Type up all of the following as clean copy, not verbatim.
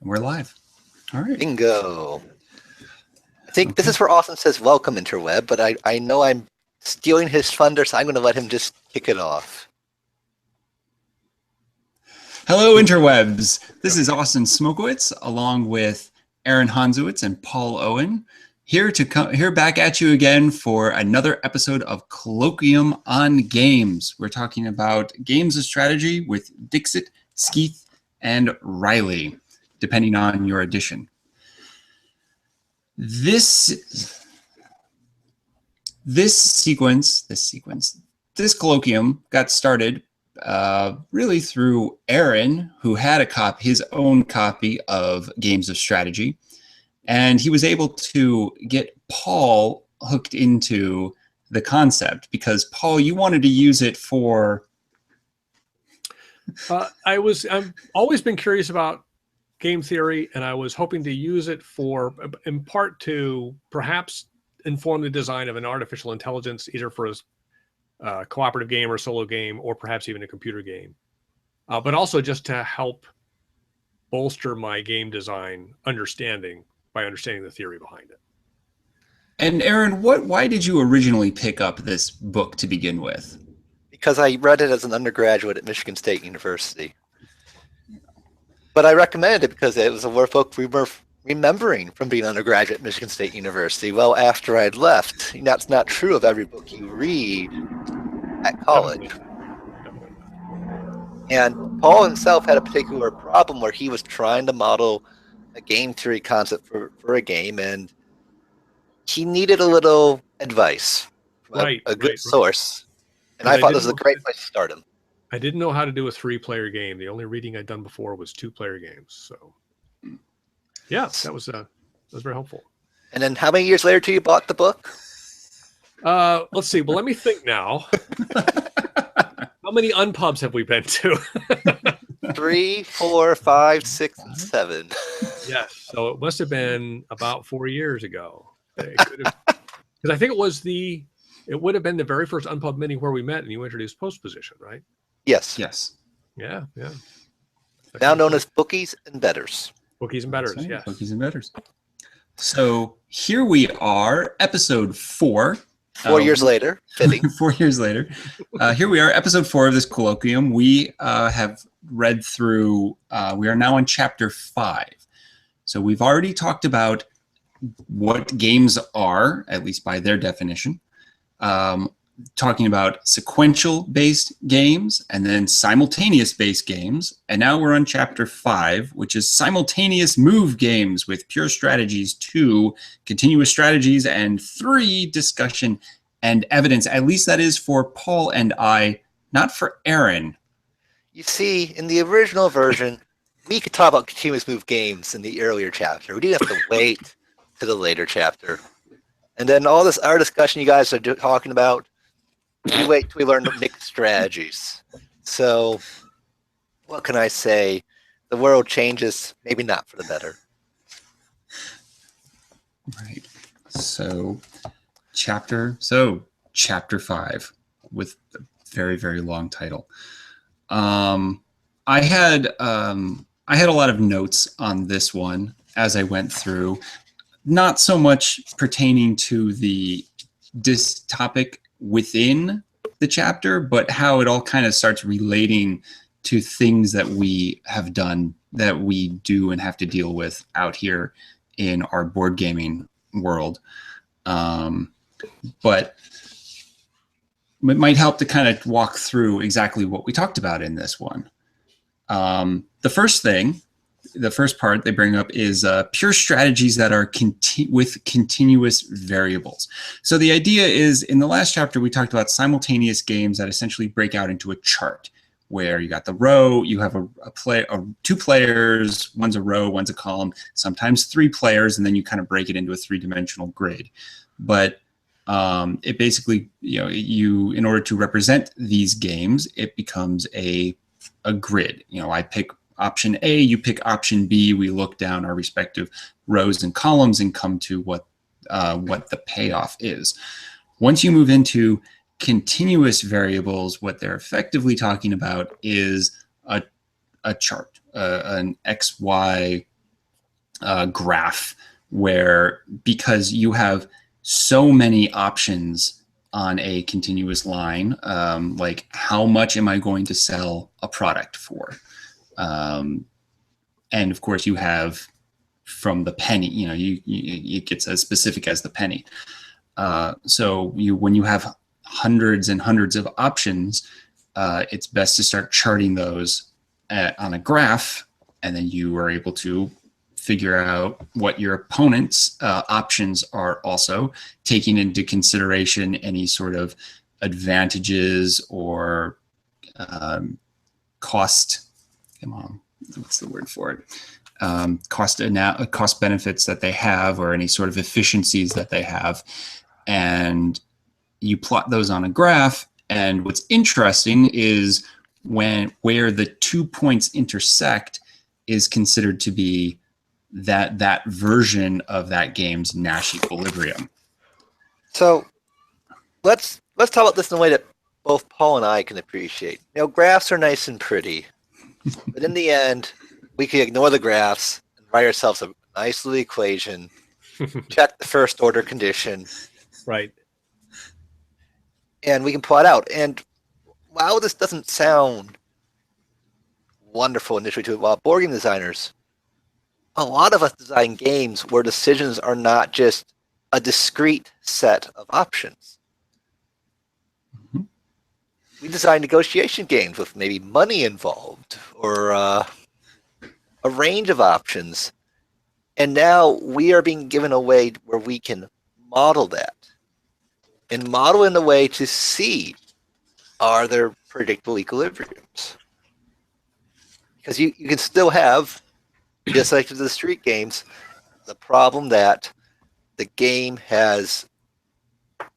We're live. All right. Bingo. I think this is where Austin says welcome, interweb, but I know I'm stealing his thunder, so I'm going to let him just kick it off. Hello, interwebs. This is Austin Smokowitz, along with Aaron Hanzowitz and Paul Owen, here back at you again for another episode of Colloquium on Games. We're talking about games of strategy with Dixit, Skeath, and Riley, depending on your edition. This colloquium got started really through Aaron, who had his own copy of Games of Strategy, and he was able to get Paul hooked into the concept because, Paul, you wanted to use it for... I've always been curious about game theory, and I was hoping to use it in part to perhaps inform the design of an artificial intelligence, either for a cooperative game or solo game, or perhaps even a computer game, but also just to help bolster my game design understanding by understanding the theory behind it. And Aaron, why did you originally pick up this book to begin with? Because I read it as an undergraduate at Michigan State University. But I recommended it because it was a book we were remembering from being undergraduate at Michigan State University. Well, after I'd left, that's not true of every book you read at college. And Paul himself had a particular problem where he was trying to model a game theory concept for a game, and he needed a little advice from a good source. And I thought this was a great place to start him. I didn't know how to do a 3-player game. The only reading I'd done before was 2-player games. So, yeah, that was very helpful. And then how many years later till you bought the book? Let's see. Well, let me think now. How many unpubs have we been to? 3, 4, 5, 6, and 7. Yes. So it must have been about 4 years ago. Because I think it would have been the very first Unpub Mini where we met and you introduced postposition, right? Yes. Yes. Yeah. Now known as Bookies and Betters. Bookies and Betters, right. yes. Bookies and Betters. So here we are, episode 4. 4 years later, fitting. 4 years later. Here we are, episode 4 of this colloquium. We have read through, we are now on chapter 5. So we've already talked about what games are, at least by their definition. Talking about sequential-based games and then simultaneous-based games. And now we're on chapter 5, which is simultaneous move games with pure strategies, 2 continuous strategies, and 3 discussion and evidence. At least that is for Paul and I, not for Aaron. You see, in the original version, we could talk about continuous move games in the earlier chapter. We didn't have to wait to the later chapter. And then all this our discussion you guys are talking about, we wait till we learn mixed strategies. So, what can I say? The world changes, maybe not for the better. Right. So, chapter 5 with a very, very long title. I had a lot of notes on this one as I went through. Not so much pertaining to this topic within the chapter, but how it all kind of starts relating to things that we have done, that we do and have to deal with out here in our board gaming world. But it might help to kind of walk through exactly what we talked about in this one. The first part they bring up is pure strategies that are with continuous variables. So the idea is, in the last chapter, we talked about simultaneous games that essentially break out into a chart where you got the row, you have 2 players, one's a row, one's a column, sometimes 3 players, and then you kind of break it into a 3-dimensional grid. But it basically, in order to represent these games, it becomes a grid. I pick option A, you pick option B, we look down our respective rows and columns and come to what the payoff is. Once you move into continuous variables, what they're effectively talking about is a chart, an XY graph where, because you have so many options on a continuous line, like how much am I going to sell a product for? And of course you have from the penny, it gets as specific as the penny. So when you have hundreds and hundreds of options, it's best to start charting those on a graph, and then you are able to figure out what your opponent's options are, also taking into consideration any sort of advantages or cost. Come on, what's the word for it? Cost benefits that they have, or any sort of efficiencies that they have, and you plot those on a graph. And what's interesting is where the 2 points intersect is considered to be that version of that game's Nash Equilibrium. So let's talk about this in a way that both Paul and I can appreciate. Graphs are nice and pretty, but in the end, we can ignore the graphs and write ourselves a nice little equation, check the first order condition. Right. And we can plot out. And while this doesn't sound wonderful initially to board game designers, a lot of us design games where decisions are not just a discrete set of options. Mm-hmm. We design negotiation games with maybe money involved, or a range of options. And now we are being given a way where we can model that. And model in a way to see, are there predictable equilibriums? Because you can still have, just like the street games, the problem that the game has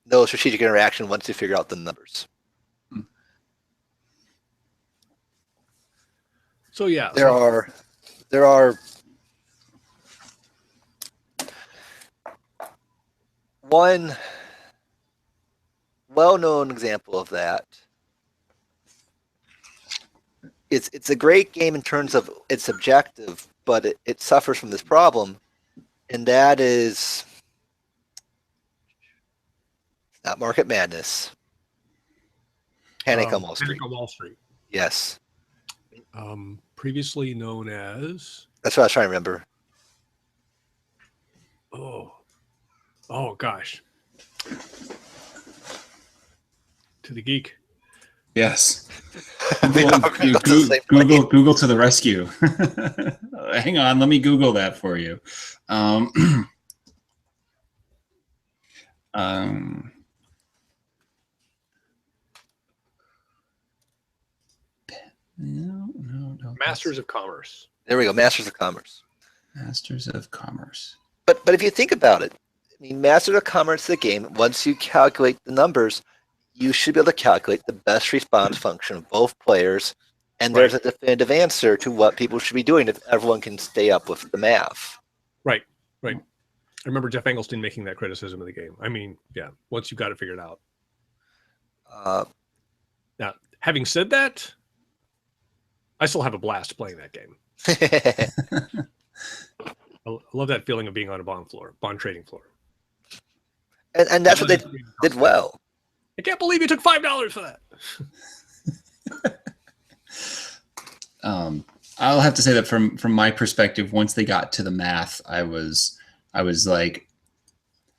no strategic interaction once you figure out the numbers. So yeah, There are one well-known example of that. It's a great game in terms of its objective, but it suffers from this problem, and that is not Market Madness. Panic on Wall Street. Panic on Wall Street. Yes. Previously known as. That's what I was trying to remember. Oh gosh. To the geek. Yes. Google Google to the rescue. Hang on, let me Google that for you. No. Masters of Commerce. There we go. Masters of Commerce. Masters of Commerce. But if you think about it, I mean, Masters of Commerce, the game, once you calculate the numbers, you should be able to calculate the best response function of both players, and there's a definitive answer to what people should be doing if everyone can stay up with the math. Right. I remember Jeff Engelstein making that criticism of the game. I mean, yeah, once you've got it figured out. Now, having said that, I still have a blast playing that game. I love that feeling of being on a bond trading floor. And that's what they did well. I can't believe you took $5 for that. I'll have to say that from my perspective, once they got to the math, I was like,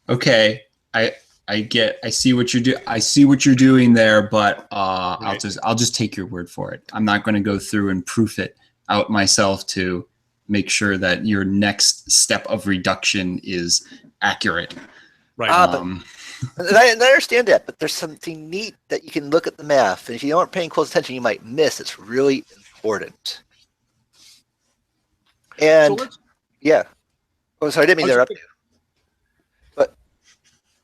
okay, I see what you're doing there, but right. I'll just take your word for it. I'm not going to go through and proof it out myself to make sure that your next step of reduction is accurate. Right. And I understand that, but there's something neat that you can look at the math, and if you aren't paying close attention, you might miss. It's really important. And yeah. Oh, sorry, I didn't mean to interrupt you. But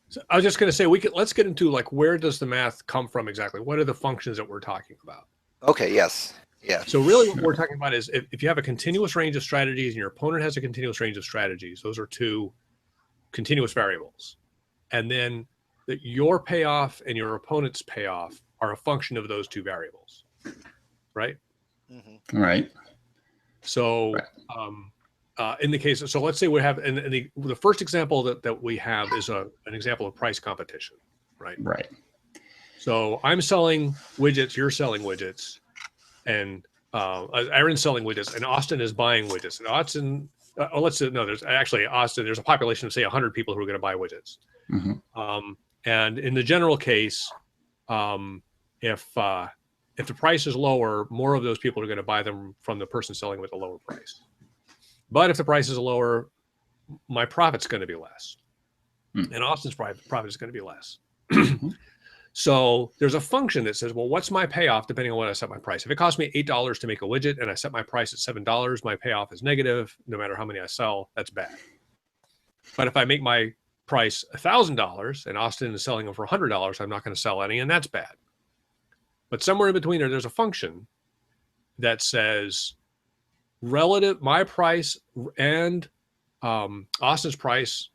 so I was just going to say, let's get into like, where does the math come from exactly? What are the functions that we're talking about? Okay. Yes. Yeah. So really, what we're talking about is if you have a continuous range of strategies and your opponent has a continuous range of strategies, those are two continuous variables. And then your payoff and your opponent's payoff are a function of those two variables, right? Mm-hmm. Right. So in the case, so let's say we have, and the first example that we have is an example of price competition, right? Right. So I'm selling widgets, you're selling widgets, and Aaron's selling widgets, and Austin is buying widgets. And Austin, there's actually Austin. There's a population of say 100 people who are going to buy widgets. Mm-hmm. And in the general case, if the price is lower, more of those people are going to buy them from the person selling with a lower price. But if the price is lower, my profit's going to be less, and Austin's profit is going to be less. So there's a function that says, well, what's my payoff depending on what I set my price? If it costs me $8 to make a widget and I set my price at $7, my payoff is negative. No matter how many I sell, that's bad. But if I make my price $1,000 and Austin is selling them for $100, I'm not going to sell any, and that's bad. But somewhere in between there's a function that says relative, my price and Austin's price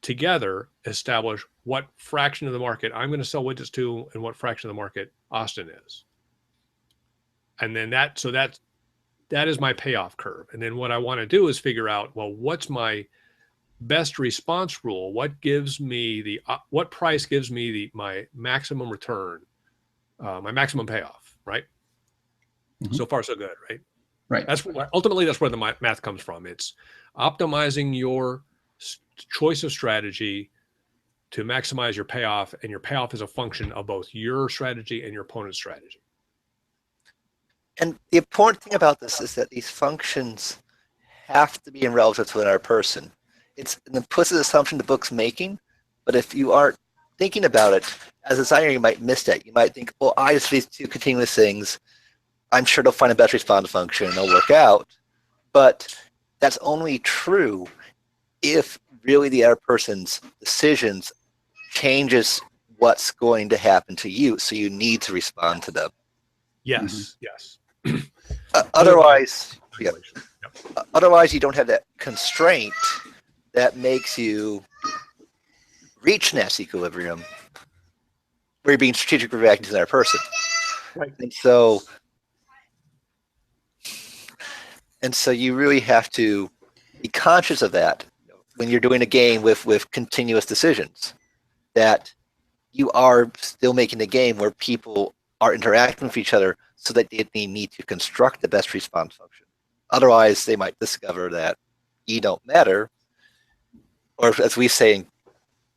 together establish what fraction of the market I'm going to sell widgets to and what fraction of the market Austin is. And then that is my payoff curve. And then what I want to do is figure out, well, what's my best response rule? What gives me what price gives me my maximum return, my maximum payoff, right? Mm-hmm. So far, so good, right? Right. Ultimately, that's where the math comes from. It's optimizing your choice of strategy to maximize your payoff, and your payoff is a function of both your strategy and your opponent's strategy. And the important thing about this is that these functions have to be in relative to another person. It's an implicit assumption the book's making, but if you aren't thinking about it, as a designer, you might miss that. You might think, well, I just these two continuous things. I'm sure they'll find a best response function and they'll work out. But that's only true if really the other person's decisions changes what's going to happen to you. So you need to respond to them. Yes, yes. Otherwise, otherwise you don't have that constraint that makes you reach Nash Equilibrium where you're being strategically reacting to the other person. Right. And so you really have to be conscious of that when you're doing a game with continuous decisions, that you are still making a game where people are interacting with each other so that they need to construct the best response function. Otherwise, they might discover that E don't matter, or as we say in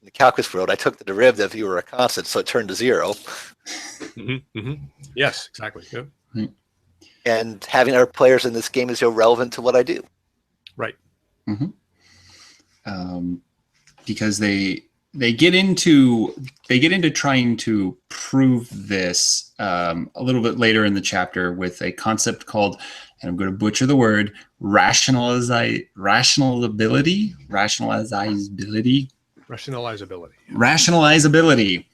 the calculus world, I took the derivative, you were a constant, so it turned to 0. Mm-hmm, mm-hmm. Yes, exactly. Yep. Mm-hmm. And having other players in this game is irrelevant to what I do. Right. Mm-hmm. Because they get into trying to prove this a little bit later in the chapter with a concept called, and I'm going to butcher the word, rationalizability.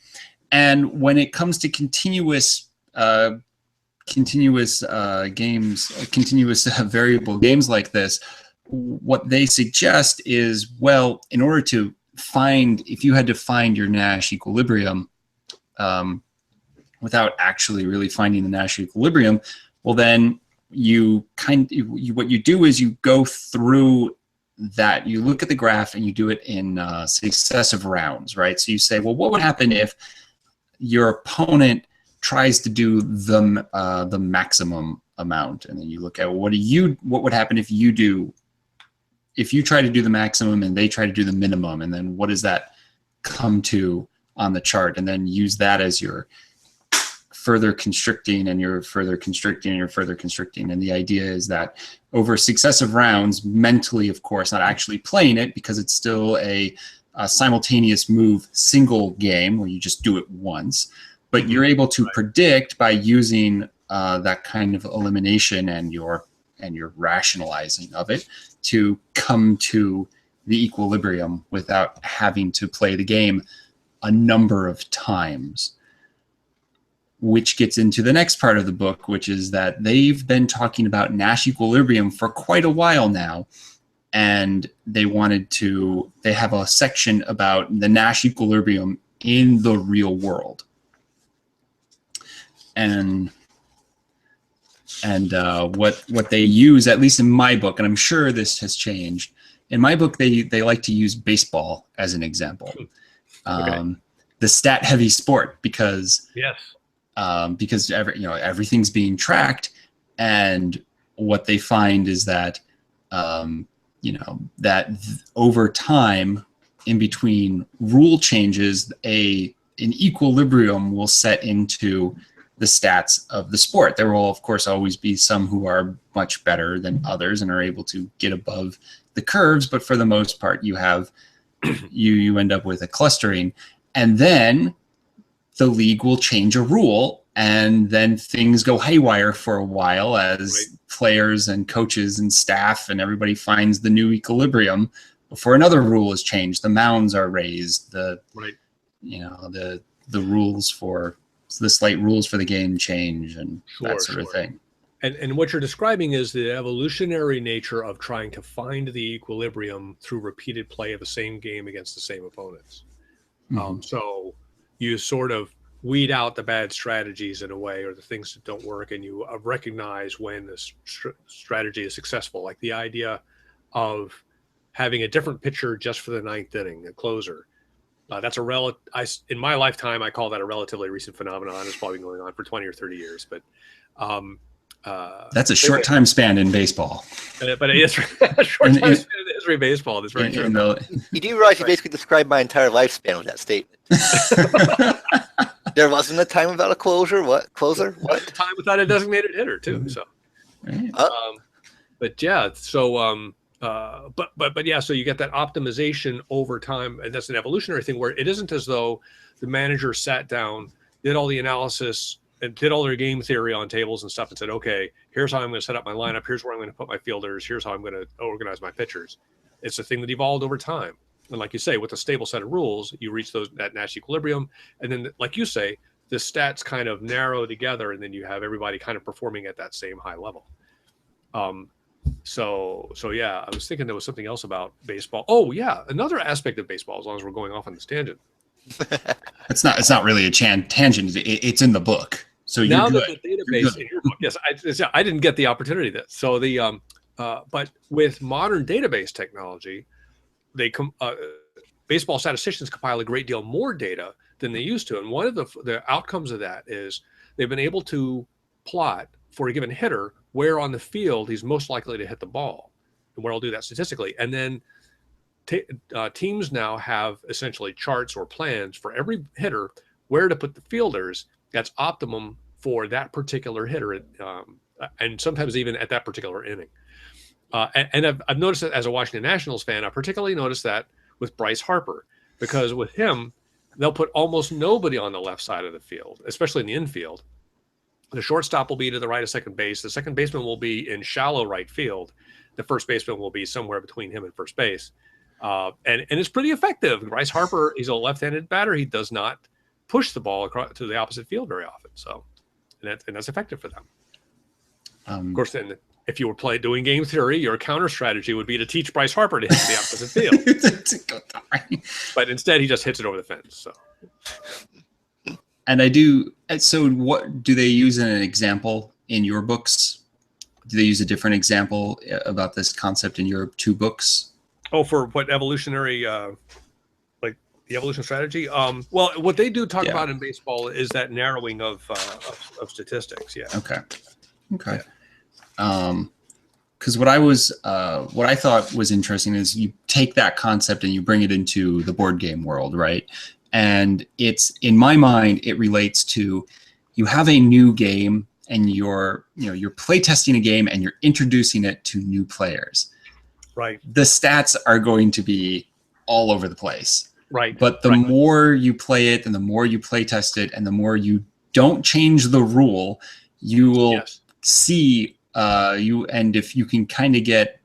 And when it comes to continuous variable games like this, what they suggest is, well, in order to if you had to find your Nash equilibrium without actually really finding the Nash equilibrium, well, then what you do is you go through that, you look at the graph and you do it in successive rounds, right? So you say, well, what would happen if your opponent tries to do the maximum amount? And then you look at what would happen if you try to do the maximum and they try to do the minimum, and then what does that come to on the chart? And then use that as your further constricting, and you're further constricting, and you're further constricting. And the idea is that over successive rounds, mentally, of course, not actually playing it, because it's still a simultaneous move single game where you just do it once, but you're able to predict by using that kind of elimination and your rationalizing of it to come to the equilibrium without having to play the game a number of times. Which gets into the next part of the book, which is that they've been talking about Nash Equilibrium for quite a while now, and they have a section about the Nash Equilibrium in the real world. And And what they use, at least in my book, and I'm sure this has changed. In my book, they like to use baseball as an example, the stat-heavy sport, because everything's being tracked, and what they find is that over time, in between rule changes, an equilibrium will set into the stats of the sport. There will, of course, always be some who are much better than others and are able to get above the curves, but for the most part, you have you end up with a clustering, and then the league will change a rule, and then things go haywire for a while as players and coaches and staff and everybody finds the new equilibrium before another rule is changed. The mounds are raised, the rules for the slight rules for the game change, and that sort of thing. And what you're describing is the evolutionary nature of trying to find the equilibrium through repeated play of the same game against the same opponents. So you sort of weed out the bad strategies in a way, or the things that don't work, and you recognize when the strategy is successful. Like the idea of having a different pitcher just for the ninth inning, a closer. That's in my lifetime, I call that a relatively recent phenomenon. It's probably going on for 20 or 30 years, but that's a short time span in baseball. But it is a short time span in the history of baseball. That's very true. You do realize you basically described my entire lifespan with that statement. There wasn't a time without a closer. What closer? What time without a designated hitter too? So, but yeah. So but yeah. So you get that optimization over time, and that's an evolutionary thing where it isn't as though the manager sat down, did all the analysis, and did all their game theory on tables and stuff, and said, okay, here's how I'm going to set up my lineup. Here's where I'm going to put my fielders. Here's how I'm going to organize my pitchers. It's a thing that evolved over time. And like you say, with a stable set of rules, you reach that Nash equilibrium. And then, like you say, the stats kind of narrow together, and then you have everybody kind of performing at that same high level. So yeah, I was thinking there was something else about baseball. Oh yeah, another aspect of baseball, as long as we're going off on this tangent. It's not really a tangent. It's in the book. So you're now good. that the database in your book, yes, I didn't get the opportunity to. So but with modern database technology, baseball statisticians compile a great deal more data than they used to, and one of the outcomes of that is they've been able to plot for a given hitter where on the field he's most likely to hit the ball, and where I'll do that statistically, and then teams now have essentially charts or plans for every hitter where to put the fielders that's optimum for that particular hitter, and sometimes even at that particular inning. And I've noticed that as a Washington Nationals fan, I particularly noticed that with Bryce Harper, because with him, they'll put almost nobody on the left side of the field, especially in the infield. The shortstop will be to the right of second base. The second baseman will be in shallow right field. The first baseman will be somewhere between him and first base. And it's pretty effective. Bryce Harper, he's a left-handed batter. He does not push the ball across to the opposite field very often. So, and that's effective for them. Of course, then if you were doing game theory, your counter strategy would be to teach Bryce Harper to hit the opposite field. But instead, he just hits it over the fence. So. And I do. So, what do they use in an example in your books? Do they use a different example about this concept in your two books? Oh, for what evolutionary, like the evolution strategy? Well, what they do talk about in baseball is that narrowing of statistics. Yeah. Okay. Because what I thought was interesting is you take that concept and you bring it into the board game world, right? And it's, in my mind, it relates to, you have a new game and you're play testing a game and you're introducing it to new players. Right. The stats are going to be all over the place. Right. But the more you play it and the more you play test it and the more you don't change the rule, you will see and if you can kind of get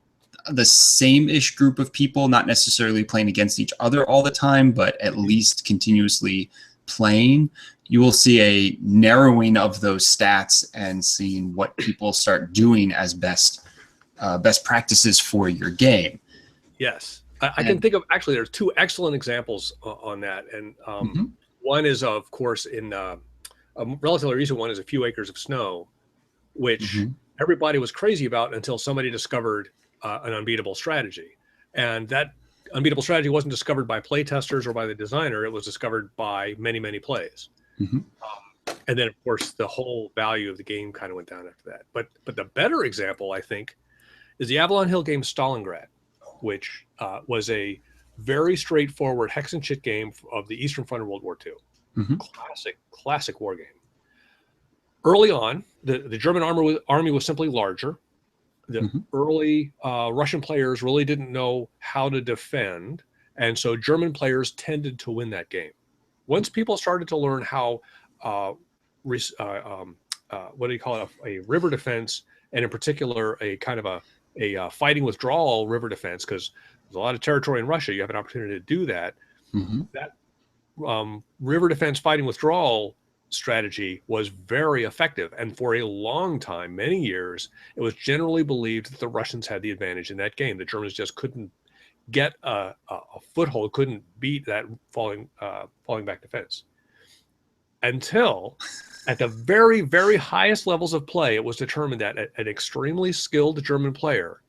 the same-ish group of people, not necessarily playing against each other all the time, but at least continuously playing, you will see a narrowing of those stats and seeing what people start doing as best practices for your game. Yes. I can think of, actually, there's two excellent examples on that. And one is, of course, in a relatively recent one is A Few Acres of Snow, which everybody was crazy about until somebody discovered an unbeatable strategy. And that unbeatable strategy wasn't discovered by play testers or by the designer. It was discovered by many, many plays. Mm-hmm. And then, of course, the whole value of the game kind of went down after that. But the better example, I think, is the Avalon Hill game Stalingrad, which was a very straightforward hex and chit game of the Eastern Front of World War II. Mm-hmm. Classic war game. Early on, the German army was simply larger. The early Russian players really didn't know how to defend, and so German players tended to win that game. Once people started to learn how, what do you call it, a river defense, and in particular a kind of a fighting withdrawal river defense, because there's a lot of territory in Russia, you have an opportunity to do that. Mm-hmm. That river defense fighting withdrawal strategy was very effective, and for a long time, many years, it was generally believed that the Russians had the advantage in that game. The Germans just couldn't get a foothold, couldn't beat that falling back defense, until at the very, very highest levels of play, it was determined that an extremely skilled German player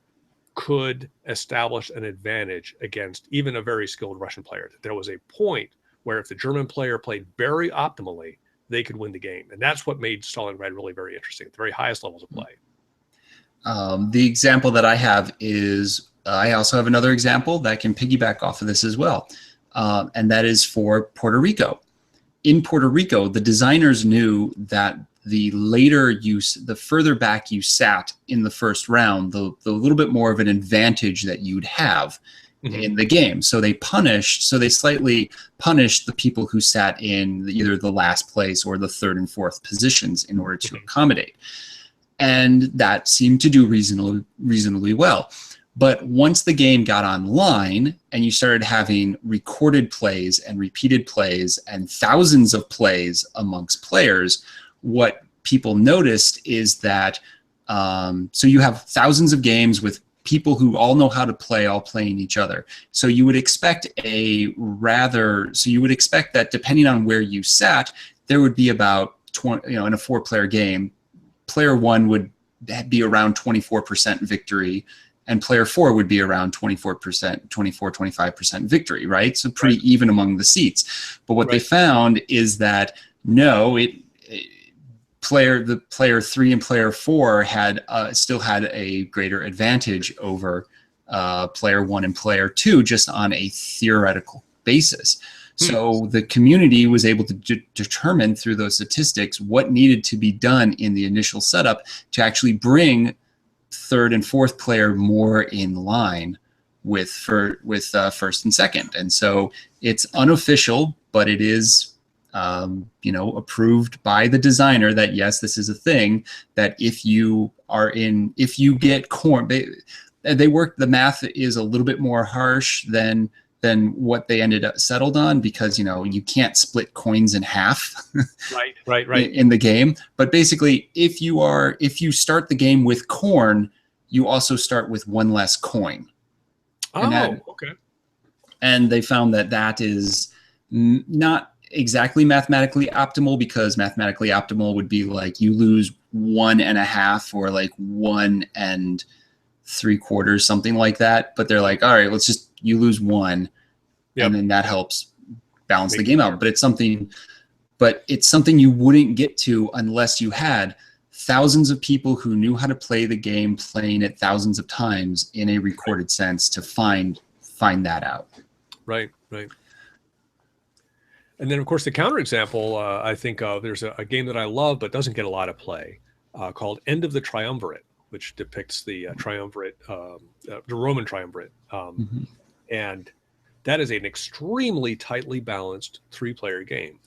could establish an advantage against even a very skilled Russian player. There was a point where if the German player played very optimally, they could win the game. And that's what made Stalingrad really very interesting, at the very highest levels of play. The example that I have is, I also have another example that can piggyback off of this as well. And that is for Puerto Rico. In Puerto Rico, the designers knew that the further back you sat in the first round, the little bit more of an advantage that you'd have in the game. So they slightly punished the people who sat in either the last place or the third and fourth positions in order to accommodate. And that seemed to do reasonably well. But once the game got online and you started having recorded plays and repeated plays and thousands of plays amongst players, what people noticed is that, so you have thousands of games with people who all know how to play, all playing each other. So you would expect that depending on where you sat, there would be about 20, in a 4-player game, player 1 would be around 24% victory, and player 4 would be around 25% victory, right? So pretty even among the seats. But what they found is that no, player 3 and player 4 still had a greater advantage over player 1 and player 2 just on a theoretical basis. So the community was able to determine through those statistics what needed to be done in the initial setup to actually bring third and fourth player more in line with first and second. And so it's unofficial, but it is approved by the designer that yes, this is a thing, that if you get corn, the math is a little bit more harsh than what they ended up settled on, because you can't split coins in half right in the game. But basically, if you start the game with corn, you also start with one less coin. Okay. And they found that is not exactly mathematically optimal, because mathematically optimal would be like you lose 1.5 or like 1 3/4, something like that. But they're like, all right, you lose 1, and then that helps balance the game out. But it's something you wouldn't get to unless you had thousands of people who knew how to play the game, playing it thousands of times in a recorded sense to find that out. Right. And then, of course, the counterexample, I think there's a game that I love but doesn't get a lot of play called End of the Triumvirate, which depicts the triumvirate, the Roman triumvirate. And that is an extremely tightly balanced 3-player game.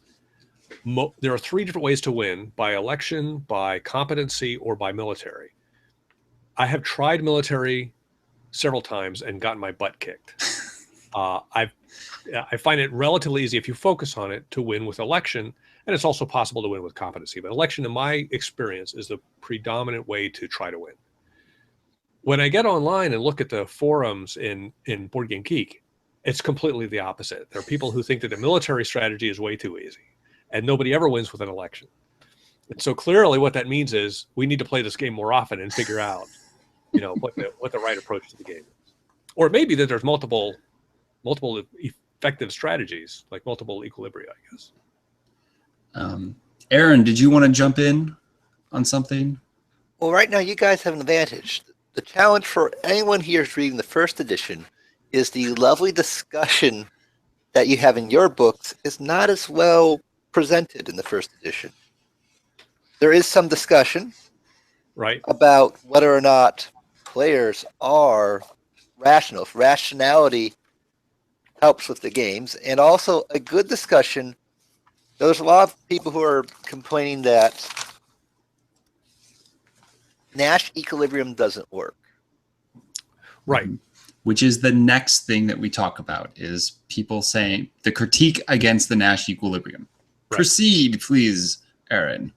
There are 3 different ways to win: by election, by competency, or by military. I have tried military several times and gotten my butt kicked. I find it relatively easy if you focus on it to win with election, and it's also possible to win with competency. But election, in my experience, is the predominant way to try to win. When I get online and look at the forums in Board Game Geek, it's completely the opposite. There are people who think that the military strategy is way too easy, and nobody ever wins with an election. And so clearly what that means is we need to play this game more often and figure out, what the right approach to the game is. Or it may be that there's multiple effective strategies, like multiple equilibria, I guess. Aaron, did you want to jump in on something? Well, right now you guys have an advantage. The challenge for anyone here who's reading the first edition is the lovely discussion that you have in your books is not as well presented in the first edition. There is some discussion right about whether or not players are rational, if rationality helps with the games, and also a good discussion. There's a lot of people who are complaining that Nash Equilibrium doesn't work. Right. Which is the next thing that we talk about, is people saying the critique against the Nash Equilibrium. Right. Proceed, please, Aaron.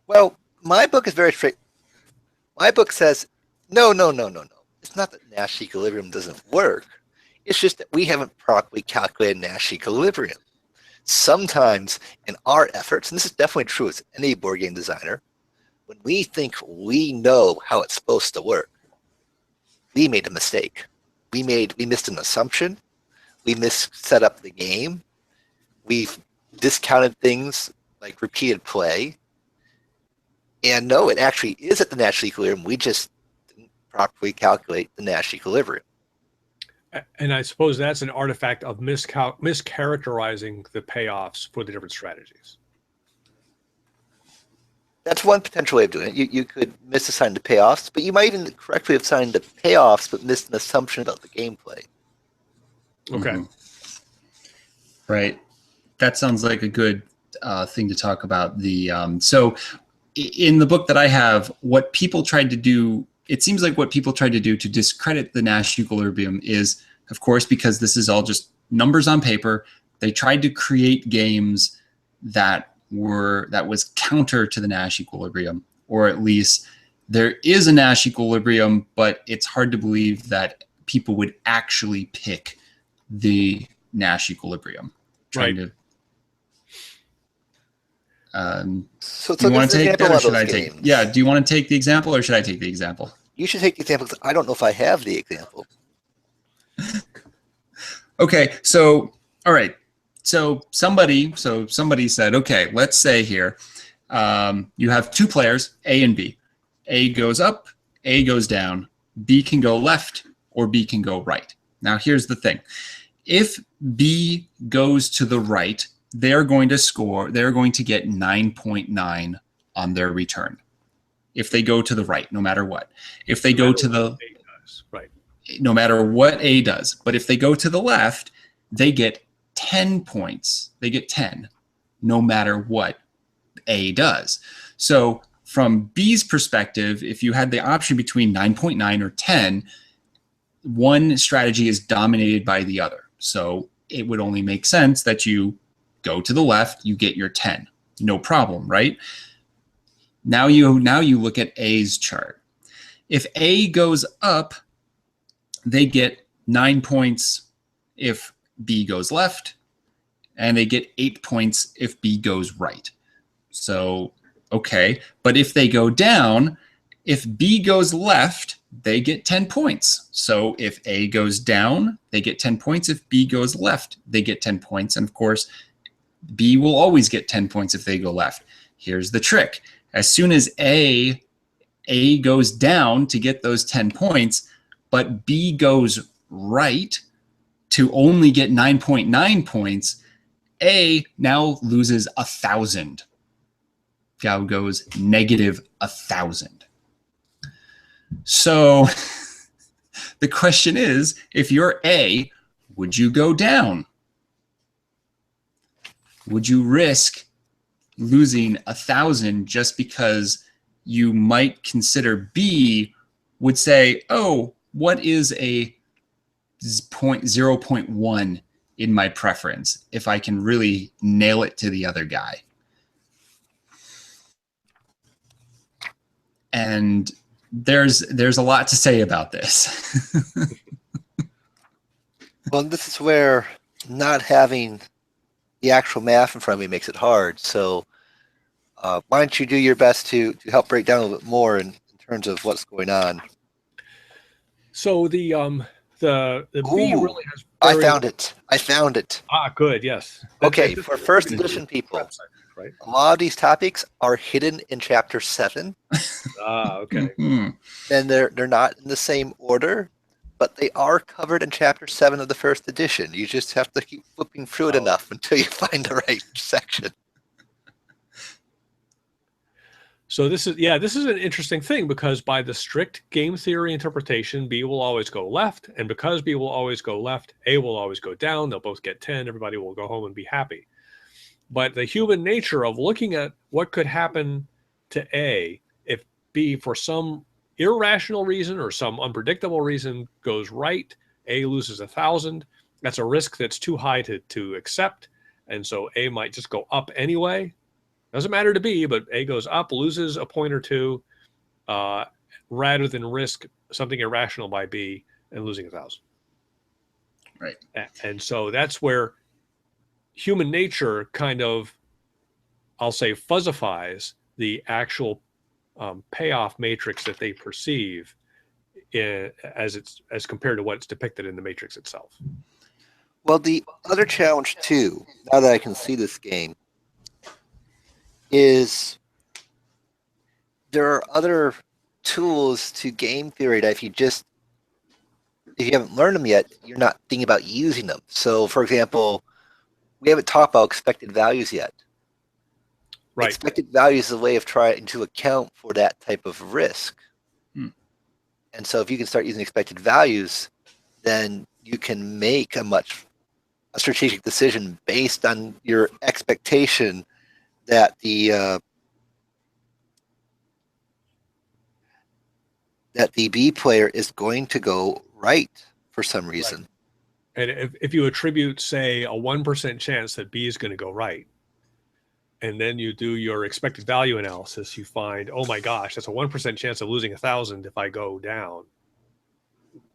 Well, my book is very straight. My book says, no. It's not that Nash Equilibrium doesn't work. It's just that we haven't properly calculated Nash Equilibrium. Sometimes in our efforts, and this is definitely true as any board game designer, when we think we know how it's supposed to work, we made a mistake. We missed an assumption. We set up the game. We've discounted things like repeated play. And no, it actually is at the Nash Equilibrium. We just didn't properly calculate the Nash Equilibrium. And I suppose that's an artifact of mischaracterizing the payoffs for the different strategies. That's one potential way of doing it. You could misassign the payoffs, but you might even correctly have assigned the payoffs, but missed an assumption about the gameplay. Okay. Mm-hmm. Right. That sounds like a good thing to talk about. So in the book that I have, what people tried to do, it seems like what people tried to do to discredit the Nash Equilibrium is, of course, because this is all just numbers on paper, they tried to create games that was counter to the Nash Equilibrium, or at least there is a Nash Equilibrium, but it's hard to believe that people would actually pick the Nash Equilibrium. So do you want to take that, or should I take? Yeah, do you want to take the example, or should I take the example? You should take the example, because I don't know if I have the example. Okay, so all right. So somebody said, okay, let's say here, you have two players, A and B. A goes up, A goes down, B can go left, or B can go right. Now, here's the thing. If B goes to the right, they're going to get 9.9 on their return. If they go to the right, no matter what. If they go to the right, no matter what A does. But if they go to the left, they get 10 points. They get 10, no matter what A does. So from B's perspective, if you had the option between 9.9 or 10, one strategy is dominated by the other. So it would only make sense that you go to the left, you get your 10. No problem, right? Now you look at A's chart. If A goes up, they get 9 points if B goes left, and they get 8 points if B goes right. So, okay. But if they go down, if B goes left, they get 10 points. So if A goes down, they get 10 points. If B goes left, they get 10 points. And of course, B will always get 10 points if they go left. Here's the trick. As soon as A goes down to get those 10 points, but B goes right to only get 9.9 points, A now loses 1,000. Now goes negative 1,000. So the question is, if you're A, would you go down? Would you risk losing 1,000 just because you might consider B would say, oh, what is a 0.1 in my preference if I can really nail it to the other guy? And there's a lot to say about this. Well, this is where not having the actual math in front of me makes it hard. So Why don't you do your best to help break down a little bit more in terms of what's going on? So the B Ooh, really has. I found it. I found it. Ah, good. Yes. Okay, for first edition people, Website, right? a lot of these topics are hidden in chapter 7. Ah, okay. Mhm. And they're not in the same order, but they are covered in chapter 7 of the first edition. You just have to keep flipping through it enough until you find the right section. So this is an interesting thing, because by the strict game theory interpretation, B will always go left, and because B will always go left, A will always go down. They'll both get 10. Everybody will go home and be happy. But the human nature of looking at what could happen to A if B, for some irrational reason or some unpredictable reason, goes right, A loses 1,000. That's a risk that's too high to accept, and so A might just go up anyway. Doesn't matter to B, but A goes up, loses a point or two, rather than risk something irrational by B and losing 1,000. Right. And so that's where human nature kind of, I'll say, fuzzifies the actual payoff matrix that they perceive as compared to what's depicted in the matrix itself. Well, the other challenge too, now that I can see this game, is there are other tools to game theory that if you haven't learned them yet, you're not thinking about using them. So, for example, we haven't talked about expected values yet. Right. Expected values is a way of trying to account for that type of risk. And so if you can start using expected values, then you can make a strategic decision based on your expectation that the B player is going to go right for some reason. Right. And if you attribute, say, a 1% chance that B is going to go right, and then you do your expected value analysis, you find, oh my gosh, that's a 1% chance of losing 1,000 if I go down.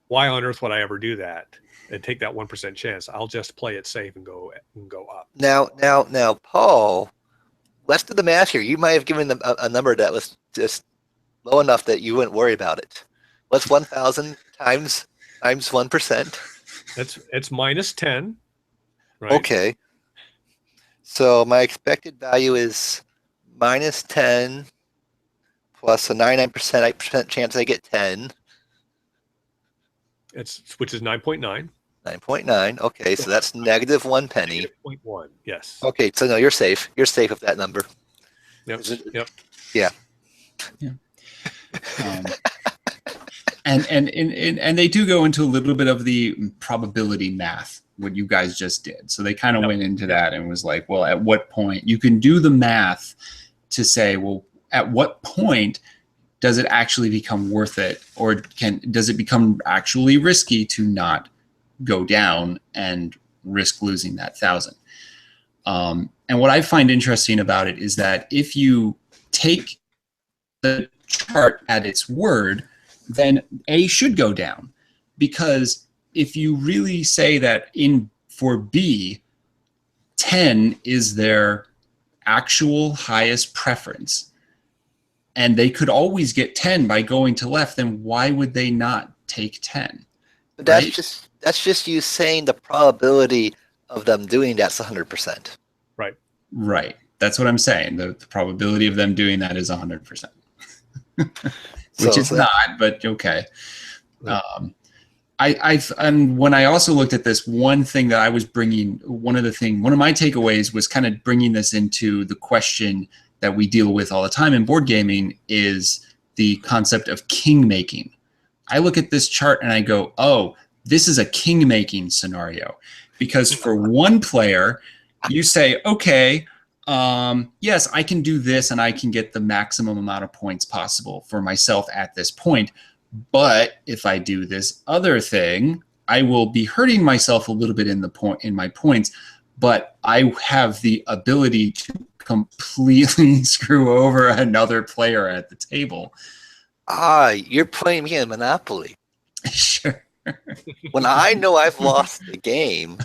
Why on earth would I ever do that and take that 1% chance? I'll just play it safe and go up. Now, Paul, let's do the math here. You might have given them a number that was just low enough that you wouldn't worry about it. What's 1,000 times 1%? It's minus 10. Right? Okay. So my expected value is minus 10 plus a 99% chance I get 10. Which is 9.9. 9.9. Okay, so that's negative 1 penny. Negative 0.1. Yes. Okay, so no, you're safe. You're safe with that number. Yep. Yep. Yeah. And they do go into a little bit of the probability math, what you guys just did. So they kind of went into that and was like, well, at what point you can do the math to say, well, at what point does it actually become worth it, or does it become actually risky to not go down and risk losing that 1,000? And what I find interesting about it is that if you take the chart at its word, then A should go down, because if you really say that for B, 10 is their actual highest preference, and they could always get 10 by going to left, then why would they not take 10? But that's just you saying the probability of them doing that's 100%. Right. Right. That's what I'm saying. The probability of them doing that is 100%. Which is not, but okay. And when I also looked at this, one thing that I was bringing, one of my takeaways was kind of bringing this into the question that we deal with all the time in board gaming, is the concept of king making. I look at this chart and I go, oh, this is a king making scenario, because for one player, you say, okay, yes, I can do this and I can get the maximum amount of points possible for myself at this point. But if I do this other thing, I will be hurting myself a little bit in my points, but I have the ability to completely screw over another player at the table. You're playing me in Monopoly. Sure. When I know I've lost the game,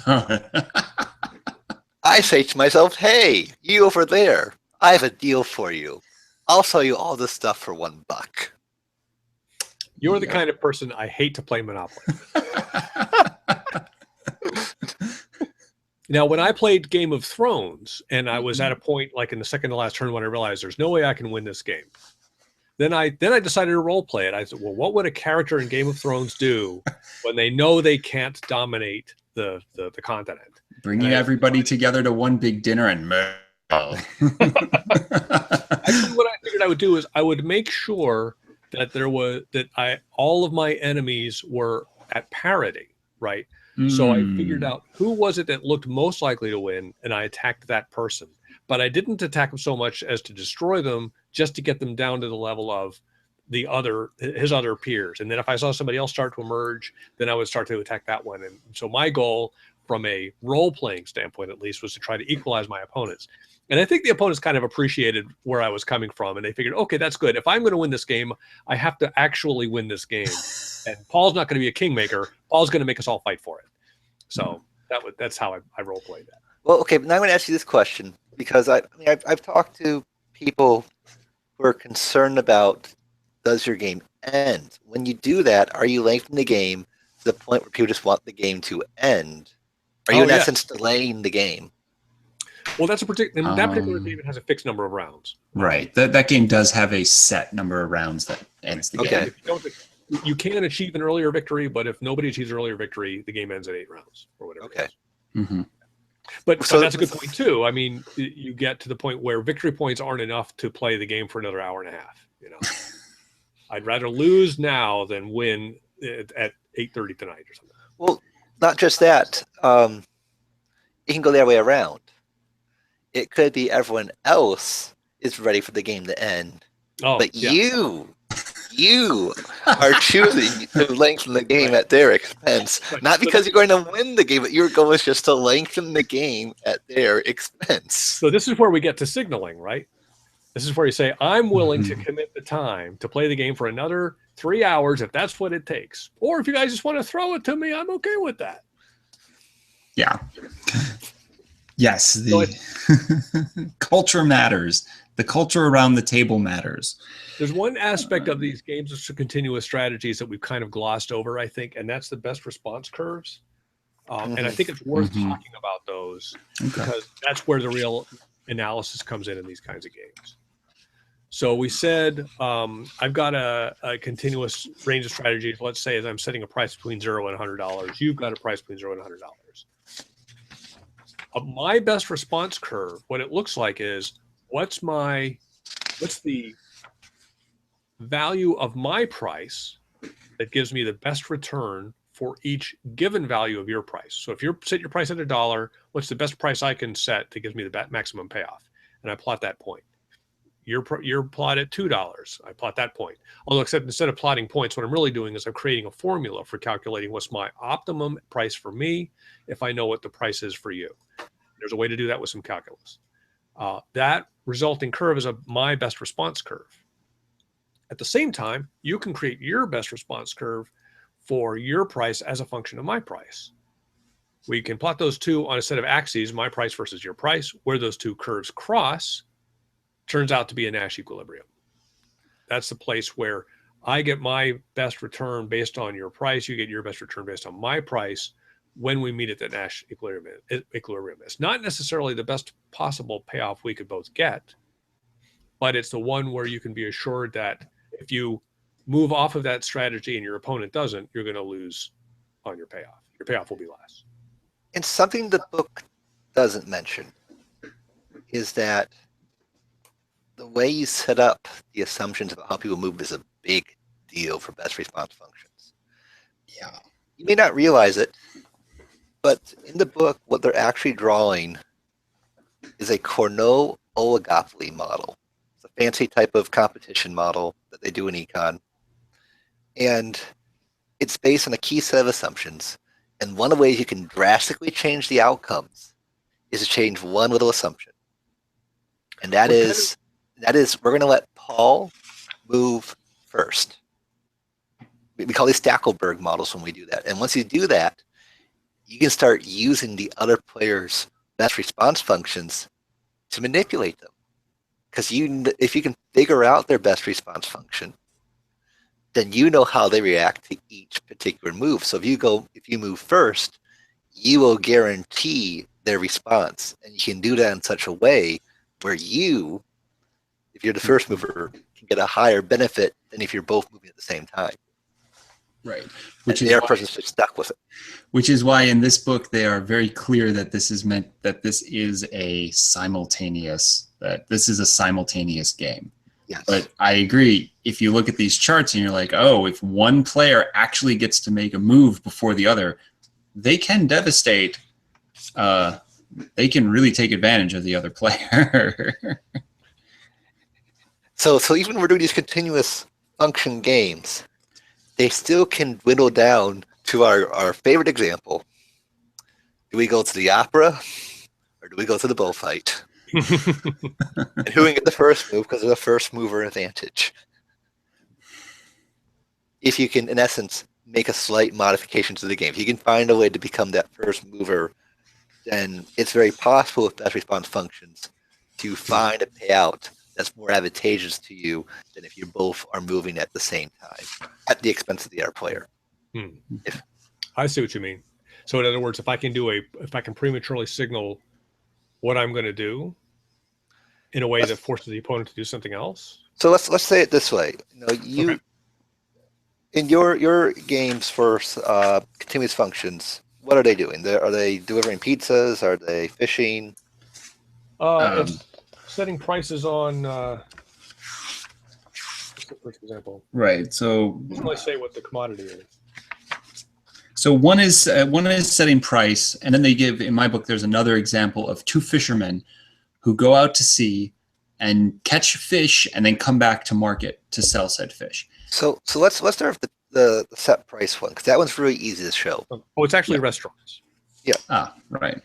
I say to myself, hey, you over there, I have a deal for you. I'll sell you all this stuff for $1. You're the kind of person I hate to play Monopoly. Now, when I played Game of Thrones, and I was at a point like in the second to last turn when I realized there's no way I can win this game. Then I decided to role play it. I said, well, what would a character in Game of Thrones do when they know they can't dominate the continent? Bringing everybody together to one big dinner and Actually, what I figured I would do is I would make sure that all of my enemies were at parity, right? So I figured out who was it that looked most likely to win, and I attacked that person. But I didn't attack them so much as to destroy them, just to get them down to the level of his other peers. And then if I saw somebody else start to emerge, then I would start to attack that one. And so my goal, from a role-playing standpoint at least, was to try to equalize my opponents. And I think the opponents kind of appreciated where I was coming from, and they figured, okay, that's good. If I'm going to win this game, I have to actually win this game. And Paul's not going to be a kingmaker. Paul's going to make us all fight for it. So that's how I role-played that. Well, okay, now I'm going to ask you this question, because I've talked to people who are concerned about, does your game end? When you do that, are you lengthening the game to the point where people just want the game to end? Are you in essence delaying the game? Well, that particular game has a fixed number of rounds. Right. That game does have a set number of rounds that ends the game. You can achieve an earlier victory, but if nobody achieves an earlier victory, the game ends at 8 rounds or whatever. Okay. But that's a good point too. I mean, you get to the point where victory points aren't enough to play the game for another hour and a half. You know, I'd rather lose now than win at 8:30 tonight or something. Well, not just that. It can go the other way around. It could be everyone else is ready for the game to end, but you are choosing to lengthen the game at their expense, not because you're going to win the game, but your goal is just to lengthen the game at their expense. So this is where we get to signaling, right? This is where you say, I'm willing to commit the time to play the game for another 3 hours if that's what it takes. Or if you guys just want to throw it to me, I'm okay with that. Yeah. Yes, the culture matters. The culture around the table matters. There's one aspect of these games of continuous strategies that we've kind of glossed over, I think, and that's the best response curves. And I think it's worth talking about those because that's where the real analysis comes in these kinds of games. So we said I've got a continuous range of strategies. Let's say as I'm setting a price between $0 and $100, you've got a price between $0 and $100. My best response curve, what it looks like is what's the value of my price that gives me the best return for each given value of your price. So if you set your price at $1, what's the best price I can set that gives me the maximum payoff? And I plot that point. You're plot at $2. I plot that point. Although except instead of plotting points, what I'm really doing is I'm creating a formula for calculating what's my optimum price for me if I know what the price is for you. There's a way to do that with some calculus. That resulting curve is my best response curve. At the same time, you can create your best response curve for your price as a function of my price. We can plot those two on a set of axes, my price versus your price. Where those two curves cross turns out to be a Nash equilibrium. That's the place where I get my best return based on your price. You get your best return based on my price when we meet at the Nash equilibrium. It's not necessarily the best possible payoff we could both get, but it's the one where you can be assured that if you move off of that strategy and your opponent doesn't, you're going to lose on your payoff. Your payoff will be less. And something the book doesn't mention is that the way you set up the assumptions about how people move is a big deal for best response functions. Yeah. You may not realize it, but in the book, what they're actually drawing is a Cournot oligopoly model. It's a fancy type of competition model that they do in econ. And it's based on a key set of assumptions. And one of the ways you can drastically change the outcomes is to change one little assumption. And that is we're going to let Paul move first. We call these Stackelberg models when we do that. And once you do that, you can start using the other player's best response functions to manipulate them. Because if you can figure out their best response function, then you know how they react to each particular move. So if you move first, you will guarantee their response, and you can do that in such a way where you, if you're the first mover, can get a higher benefit than if you're both moving at the same time. Right. Which is the other person's just stuck with it. Which is why in this book they are very clear that this is a simultaneous game. Yes. But I agree. If you look at these charts and you're like, oh, if one player actually gets to make a move before the other, they can devastate. They can really take advantage of the other player. So even when we're doing these continuous function games, they still can whittle down to our favorite example. Do we go to the opera or do we go to the bullfight? And who can get the first move because of the first mover advantage? If you can, in essence, make a slight modification to the game, if you can find a way to become that first mover, then it's very possible with best response functions to find a payout that's more advantageous to you than if you both are moving at the same time at the expense of the other player. I see what you mean. So in other words, if I can prematurely signal what I'm going to do in a way that forces the opponent to do something else. So let's say it this way. Okay. In your games for continuous functions, what are they doing? Are they delivering pizzas? Are they fishing? It's setting prices on, for example. Right. So doesn't really say what the commodity is. So one is setting price, and then they give, in my book, there's another example of two fishermen who go out to sea and catch fish and then come back to market to sell said fish. So let's start with the set price one, because that one's really easy to show. Oh, it's actually restaurants. Yeah. Ah, right.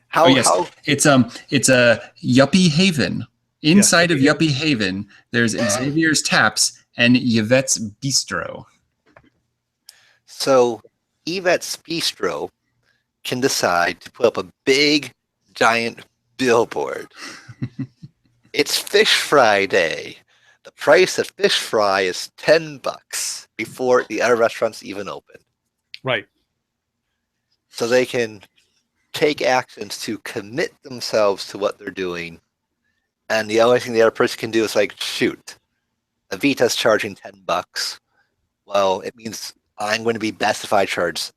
How it's a Yuppie Haven. Inside of Yuppie Haven, there's Xavier's Taps and Yvette's Bistro. So Yvette's Bistro can decide to put up a big, giant billboard. It's Fish Fry Day. The price of fish fry is $10 before the other restaurants even open. Right. So they can take actions to commit themselves to what they're doing. And the only thing the other person can do is like, shoot, Evita's charging $10. Well, it means I'm going to be best if I charge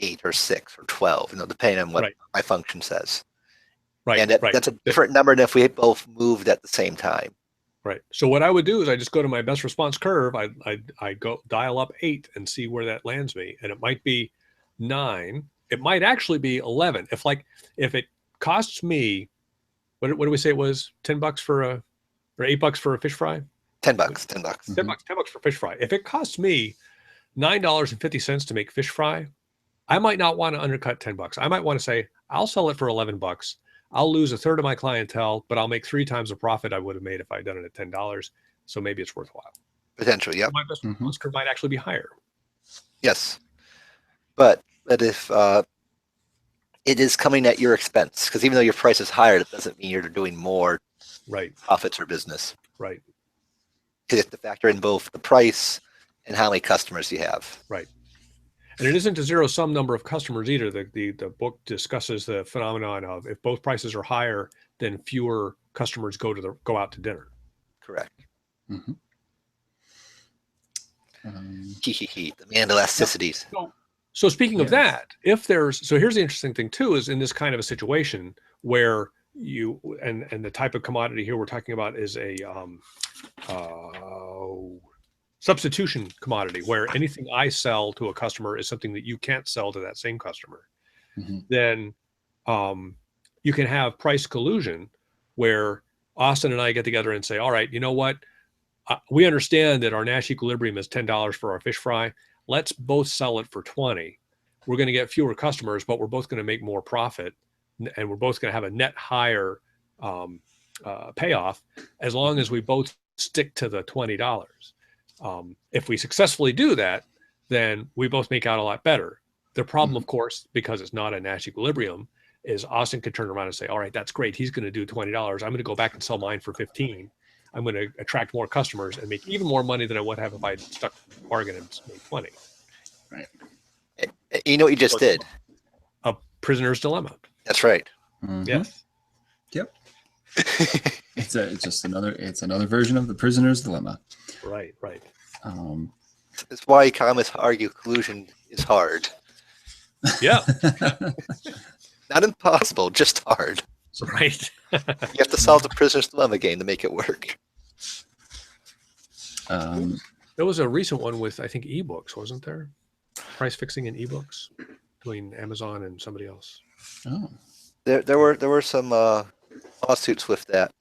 8 or 6 or 12, depending on what my function says. Right. And that's a different number than if we both moved at the same time. Right. So what I would do is I just go to my best response curve. I go dial up 8 and see where that lands me. And it might be 9. It might actually be 11. If it costs me, what do we say it was? $10 or $8 for a fish fry? $10. $10 for fish fry. If it costs me $9.50 to make fish fry, I might not want to undercut $10. I might want to say, I'll sell it for $11. I'll lose a third of my clientele, but I'll make 3 times the profit I would have made if I'd done it at $10. So maybe it's worthwhile. Potentially, yeah. My best response curve might actually be higher. Yes. But if it is coming at your expense, because even though your price is higher, that doesn't mean you're doing more profits or business. Right. Because you have to factor in both the price and how many customers you have. Right. And it isn't a zero-sum number of customers either. The book discusses the phenomenon of if both prices are higher, then fewer customers go out to dinner. Correct. Mm-hmm. Demand elasticities. So speaking of that, here's the interesting thing too, is in this kind of a situation where you and the type of commodity here we're talking about is a substitution commodity, where anything I sell to a customer is something that you can't sell to that same customer. Mm-hmm. Then you can have price collusion, where Austin and I get together and say, all right, you know what? We understand that our Nash Equilibrium is $10 for our fish fry. Let's both sell it for $20. We're going to get fewer customers, but we're both going to make more profit, and we're both going to have a net higher payoff as long as we both stick to the $20. If we successfully do that, then we both make out a lot better. The problem, of course, because it's not a Nash Equilibrium, is Austin could turn around and say, all right, that's great. He's going to do $20. I'm going to go back and sell mine for 15. I'm going to attract more customers and make even more money than I would have if I stuck to the bargain and made 20. Right. You know what you just did? A prisoner's dilemma. That's right. Mhm. Yes. Yep. It's another version of the prisoner's dilemma. Right. That's why economists argue collusion is hard. Yeah. Not impossible, just hard. Right. You have to solve the prisoner's dilemma game to make it work. There was a recent one with, I think, ebooks, wasn't there? Price fixing in ebooks between Amazon and somebody else. Oh. There were some lawsuits with that.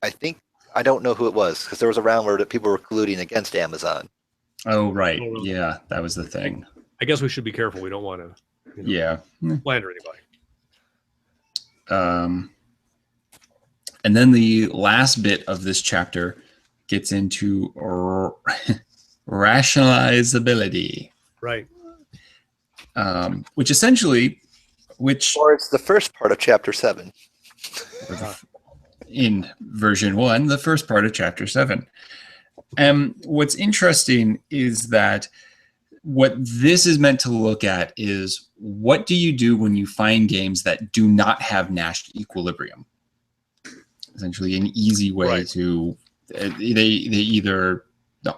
I think I don't know who it was because there was a round where people were colluding against Amazon. Oh, right. Oh, really? Yeah, that was the thing. I guess we should be careful. We don't want to Yeah. slander anybody. And then the last bit of this chapter gets into rationalizability, Right. which essentially, Or it's the first part of chapter 7. in version 1, the first part of chapter 7. And what's interesting is that what this is meant to look at is what do you do when you find games that do not have Nash Equilibrium? Essentially, an easy way Right. to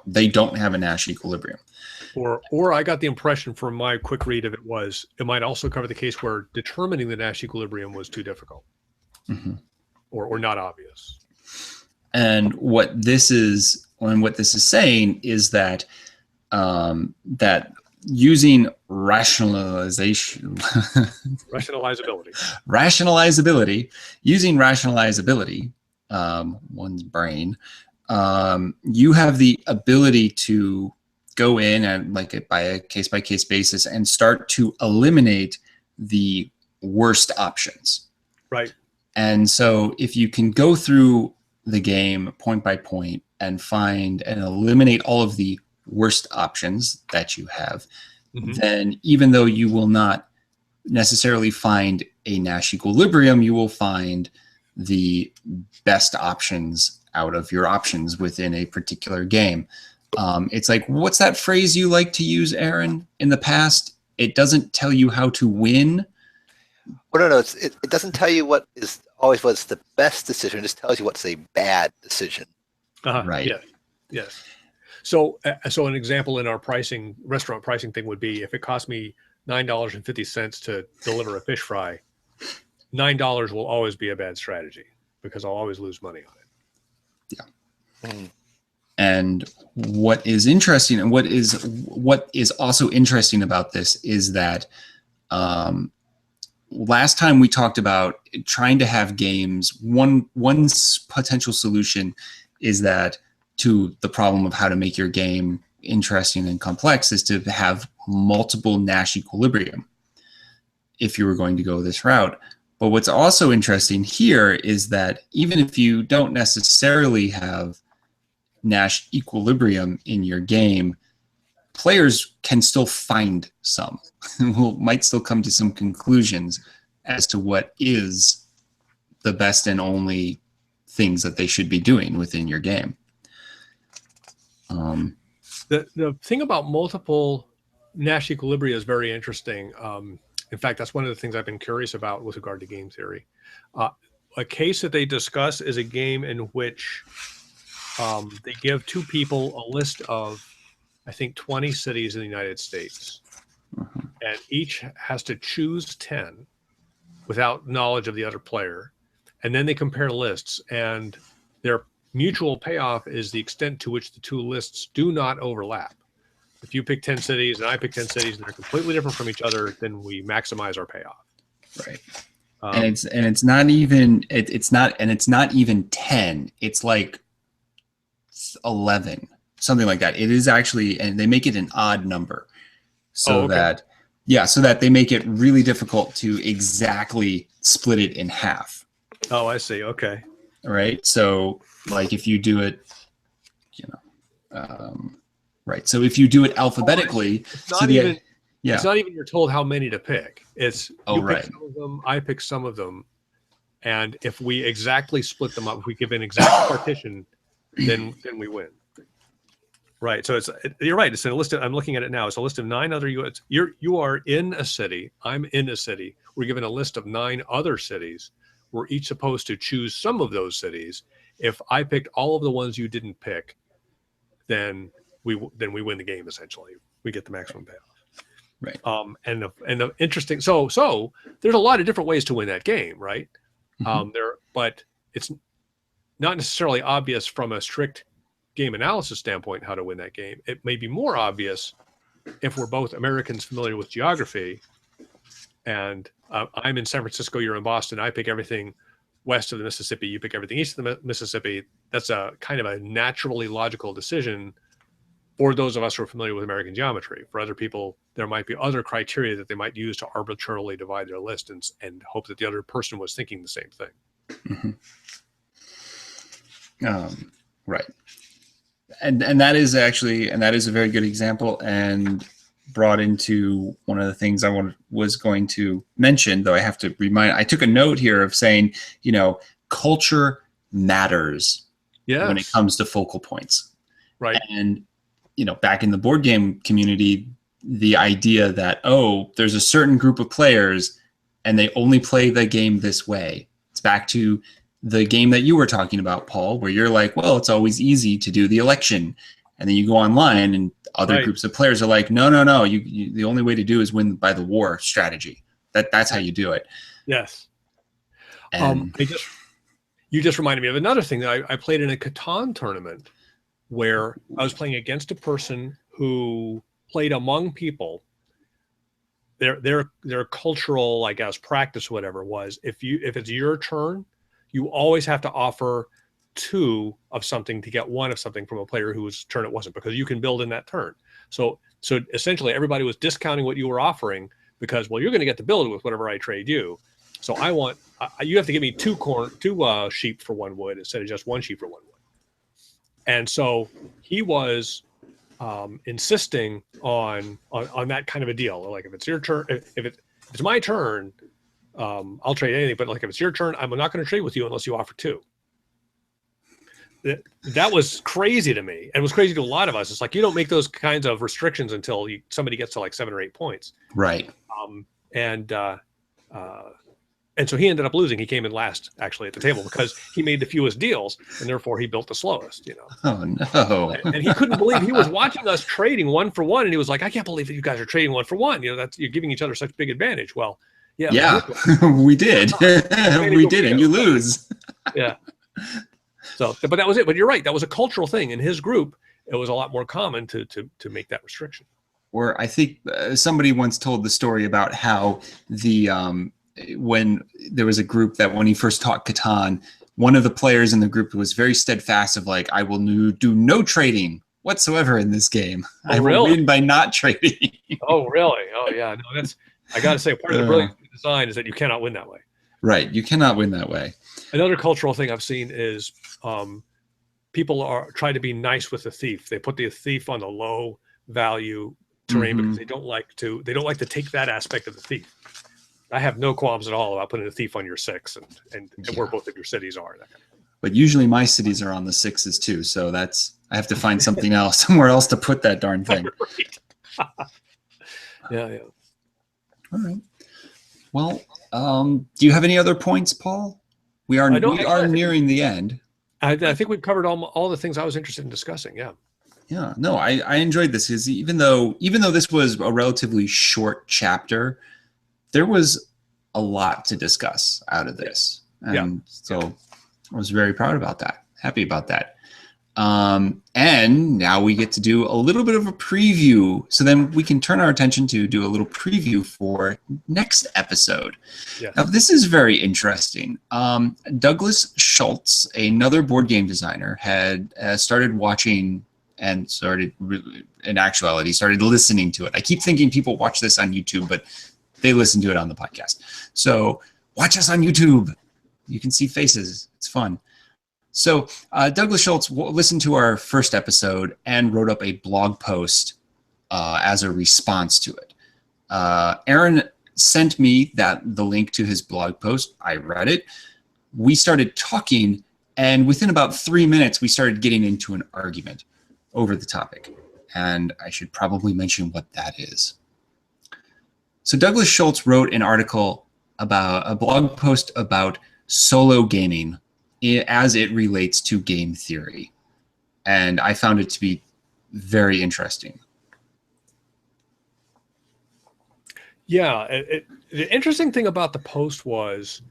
they don't have a Nash Equilibrium. Or I got the impression from my quick read of it was it might also cover the case where determining the Nash equilibrium was too difficult or not obvious. And what this is saying is that that using rationalizability, using rationalizability, one's brain, you have the ability to go in and by a case-by-case basis and start to eliminate the worst options. Right. And so if you can go through the game point by point and find and eliminate all of the worst options that you have, then even though you will not necessarily find a Nash equilibrium, you will find the best options out of your options within a particular game. It's like, what's that phrase you like to use, Aaron, in the past? It doesn't tell you how to win. Well, no, it doesn't tell you what is always what's the best decision. It just tells you what's a bad decision. Right. Yeah. Yes. So an example in our restaurant pricing thing would be if it cost me $9.50 to deliver a fish fry, $9 will always be a bad strategy because I'll always lose money on it. Yeah. And what is interesting and what is also interesting about this is that last time we talked about trying to have games, one potential solution is that to the problem of how to make your game interesting and complex is to have multiple Nash equilibrium if you were going to go this route. But what's also interesting here is that even if you don't necessarily have Nash equilibrium in your game, players can still find some might still come to some conclusions as to what is the best and only things that they should be doing within your game. The thing about multiple Nash equilibria is very interesting. In fact, that's one of the things I've been curious about with regard to game theory. A case that they discuss is a game in which they give two people a list of, I think, 20 cities in the United States. And each has to choose 10 without knowledge of the other player. And then they compare lists, and their mutual payoff is the extent to which the two lists do not overlap. If you pick 10 cities and I pick 10 cities and they're completely different from each other, then we maximize our payoff. Right. And it's not even 10. It's like 11, something like that. It is actually, and they make it an odd number so that they make it really difficult to exactly split it in half. Oh, I see. Okay. Right. So like if you do it, right. So if you do it alphabetically, it's not even you're told how many to pick. It's Oh, you right. pick some of them, I pick some of them, and if we exactly split them up, if we give an exact partition, then we win. Right. So you're right. It's a list of, I'm looking at it now. It's a list of 9 other units. You are in a city. I'm in a city. We're given a list of 9 other cities. We're each supposed to choose some of those cities. If I picked all of the ones you didn't pick, then we win the game. Essentially, we get the maximum payoff. Right. And the interesting. So there's a lot of different ways to win that game, right? Mhm. But it's not necessarily obvious from a strict game analysis standpoint how to win that game. It may be more obvious if we're both Americans familiar with geography, and I'm in San Francisco, you're in Boston. I pick everything west of the Mississippi, you pick everything east of the Mississippi. That's a kind of a naturally logical decision for those of us who are familiar with American geometry. For other people, there might be other criteria that they might use to arbitrarily divide their list and hope that the other person was thinking the same thing. Mm-hmm. Right. And that is a very good example, and brought into one of the things I was going to mention, though I have to remind, I took a note here of saying, culture matters when it comes to focal points. Right. And, back in the board game community, the idea that, there's a certain group of players and they only play the game this way. It's back to the game that you were talking about, Paul, where you're like, well, it's always easy to do the election. And then you go online and other groups of players are like, no, you the only way to do is win by the war strategy. That's how you do it. Yes. And You just reminded me of another thing that I played in a Catan tournament where I was playing against a person who played among people. Their cultural, I guess, practice, whatever it was, if it's your turn, you always have to offer 2 of something to get 1 of something from a player whose turn it wasn't, because you can build in that turn. So essentially everybody was discounting what you were offering because, well, you're going to get to build with whatever I trade you. So you have to give me 2 sheep for 1 wood instead of just 1 sheep for 1 wood. And so he was insisting on that kind of a deal. Like, if it's your turn, if it's my turn, I'll trade anything. But like, if it's your turn, I'm not going to trade with you unless you offer 2. That was crazy to me. And it was crazy to a lot of us. It's like, you don't make those kinds of restrictions until somebody gets to like 7 or 8 points. Right. And so he ended up losing. He came in last, actually, at the table because he made the fewest deals, and therefore he built the slowest. Oh no! And he couldn't believe, he was watching us trading 1 for 1, and he was like, "I can't believe that you guys are trading 1 for 1. You're giving each other such big advantage." Well, yeah, we did, we did, and you lose. Yeah. So, but that was it. But you're right. That was a cultural thing in his group. It was a lot more common to make that restriction. Or I think somebody once told the story about how when there was a group that when he first taught Catan, one of the players in the group was very steadfast of like, I will do no trading whatsoever in this game. I will win by not trading. Oh, really? Oh, yeah. No, I got to say, part of the brilliance of design is that you cannot win that way. Right. You cannot win that way. Another cultural thing I've seen is people try to be nice with the thief. They put the thief on the low value terrain because they don't like to take that aspect of the thief. I have no qualms at all about putting a thief on your 6 and where both of your cities are. That kind of thing. But usually my cities are on the 6s too, so I have to find something else, somewhere else to put that darn thing. Yeah. All right. Well, do you have any other points, Paul? We are nearing the end. I think we've covered all the things I was interested in discussing. Yeah. Yeah. No, I enjoyed this because even though this was a relatively short chapter, there was a lot to discuss out of this. And so I was very proud about that. Happy about that. And now we get to do a little bit of a preview. So then we can turn our attention to do a little preview for next episode. Yeah. Now, this is very interesting. Douglas Schultz, another board game designer, had started watching and started listening to it. I keep thinking people watch this on YouTube, but they listen to it on the podcast. So watch us on YouTube. You can see faces. It's fun. So Douglas Schultz listened to our first episode and wrote up a blog post as a response to it. Aaron sent me the link to his blog post. I read it. We started talking, and within about 3 minutes, we started getting into an argument over the topic. And I should probably mention what that is. So Douglas Schultz wrote an article about a blog post about solo gaming as it relates to game theory. And I found it to be very interesting. Yeah, the interesting thing about the post was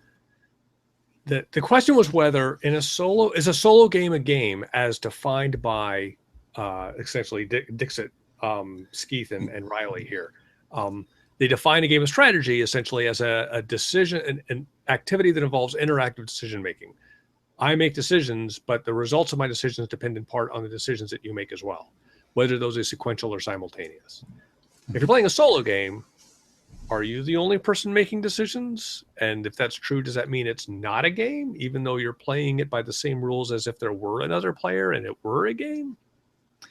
that the question was whether is a solo game a game as defined by essentially Dixit, Skeath, and Riley here. They define a game of strategy essentially as a decision, an activity that involves interactive decision making. I make decisions, but the results of my decisions depend in part on the decisions that you make as well, whether those are sequential or simultaneous. If you're playing a solo game, are you the only person making decisions? And if that's true, does that mean it's not a game, even though you're playing it by the same rules as if there were another player and it were a game?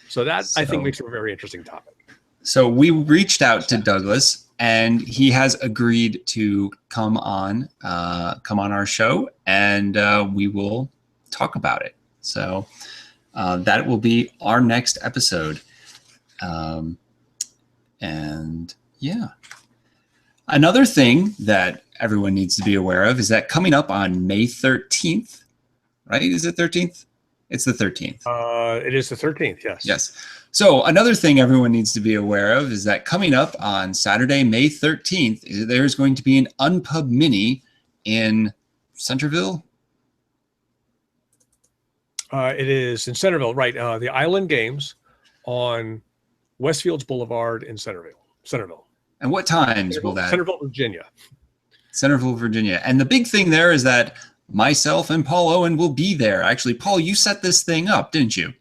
So that, I think, makes it a very interesting topic. So we reached out to Douglas, and he has agreed to come on our show, and we will talk about it. So that will be our next episode. And yeah. Another thing that everyone needs to be aware of is that coming up on May 13th, right? Is it 13th? It's the 13th. It is the 13th, yes. Yes. So another thing everyone needs to be aware of is that coming up on Saturday, May 13th, there's going to be an Unpub Mini in Centerville. It is in Centerville, right. The Island Games on Westfields Boulevard in Centerville. And what times will that? Centerville, Virginia. Centerville, Virginia. And the big thing there is that myself and Paul Owen will be there. Actually, Paul, you set this thing up, didn't you?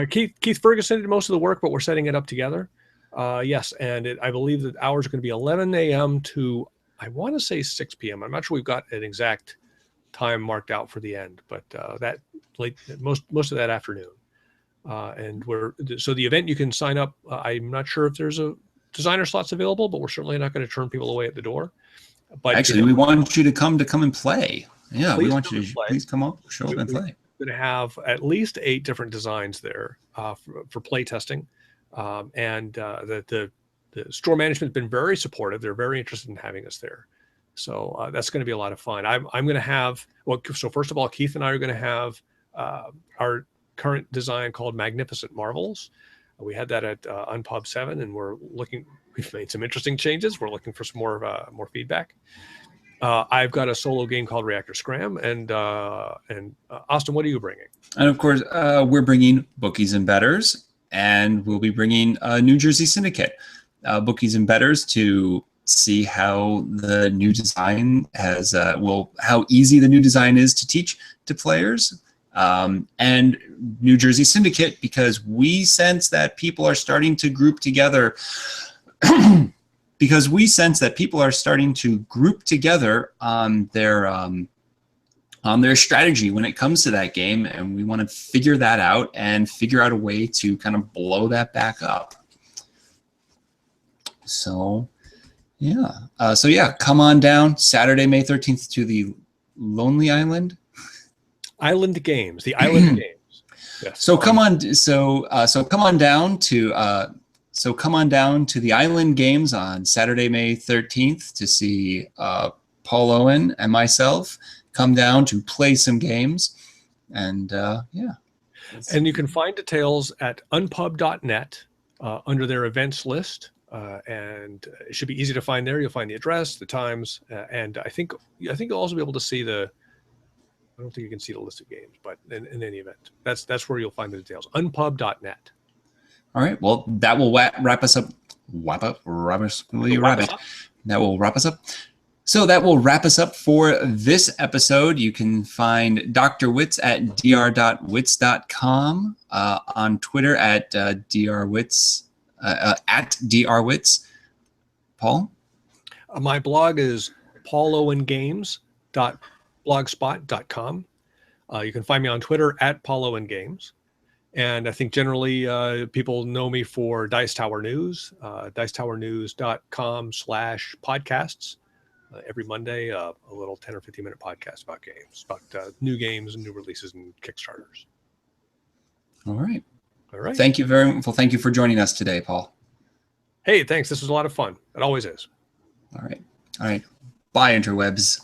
Keith Ferguson did most of the work, but we're setting it up together. Yes, and I believe that hours are going to be 11 a.m. to, I want to say 6 p.m. I'm not sure we've got an exact time marked out for the end, but that late most of that afternoon. And so the event, you can sign up. I'm not sure if there's a designer slots available, but we're certainly not going to turn people away at the door. But actually, we want you to come and play. Yeah, we want you to please come up, show up and play. We're going to have at least 8 different designs there for play testing. And the store management has been very supportive. They're very interested in having us there. So that's going to be a lot of fun. I'm going to have, so first of all, Keith and I are going to have our current design called Magnificent Marvels. We had that at Unpub 7, and we've made some interesting changes. We're looking for some more feedback. I've got a solo game called Reactor Scram, and Austin, what are you bringing? And of course, we're bringing Bookies and Bettors, and we'll be bringing New Jersey Syndicate. Bookies and Bettors to see how the new design how easy the new design is to teach to players. And New Jersey Syndicate, because we sense that people are starting to group together on their strategy when it comes to that game, and we want to figure that out and figure out a way to kind of blow that back up. So yeah, come on down Saturday, May 13th to the Lonely Island. Island Games, the Island Games. Yes. So come on down to the Island Games on Saturday, May 13th to see Paul Owen and myself come down to play some games, and yeah. And you can find details at unpub.net under their events list, and it should be easy to find there. You'll find the address, the times, and I think you'll also be able to see I don't think you can see the list of games, but in any event, that's where you'll find the details. Unpub.net. All right. Well, that will wrap us up. That will wrap us up. So that will wrap us up for this episode. You can find Dr. Wictz at dr.wictz.com, on Twitter at drwictz, at drwictz. Paul? My blog is paulowengames.blogspot.com. You can find me on Twitter at paulowengames. And I think generally people know me for Dice Tower News, dicetowernews.com/podcasts. Every Monday, a little 10 or 15 minute podcast about games, about new games and new releases and Kickstarters. All right. All right. Thank you very much. Well, thank you for joining us today, Paul. Hey, thanks. This was a lot of fun. It always is. All right. All right. Bye, interwebs.